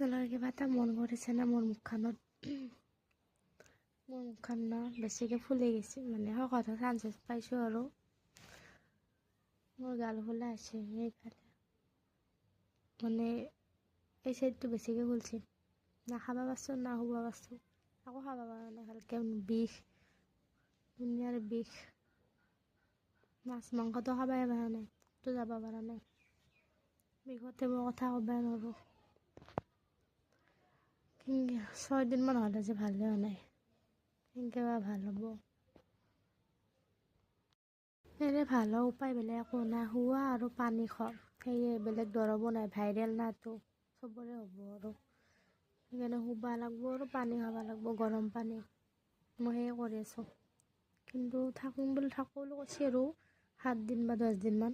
পেলাই কিবা এটা মন কৰিছে না মোৰ মুখখনত মোৰ মুখখন না বেছিকৈ ফুলি গৈছে মানে শকত হোৱাৰ চান্সেছ পাইছোঁ আৰু মোৰ গাল ফুলা আছে সেইফালে মানে এই চাইডটো বেছিকৈ ফুলছে না খাব পাৰছোঁ না শুব পাৰছোঁ আকৌ খাব পৰা নাই ভালকৈ বিষ দুনিয়াৰ বিষ মাছ মাংসটো খাবই পৰা নাই তো যাব পৰা নাই বিষতে মই কথা ক'বই নোৱাৰোঁ 6 দিনমান হ'লে যে ভালে হোৱা নাই কেনেকৈ বা ভাল হ'ব এনে ভাল হোৱা উপায় বেলেগ একো নাই শোৱা আৰু পানী খোৱা সেয়ে বেলেগ দৰৱো নাই ভাইৰেল নাটো চবৰে হ'ব আৰু সেইকাৰণে শুব লাগিব আৰু পানী খাব লাগিব গৰম পানী মই সেয়ে কৰি আছোঁ কিন্তু থাকোঁ বুলি কৈছে আৰু 7 দিন বা 10 দিনমান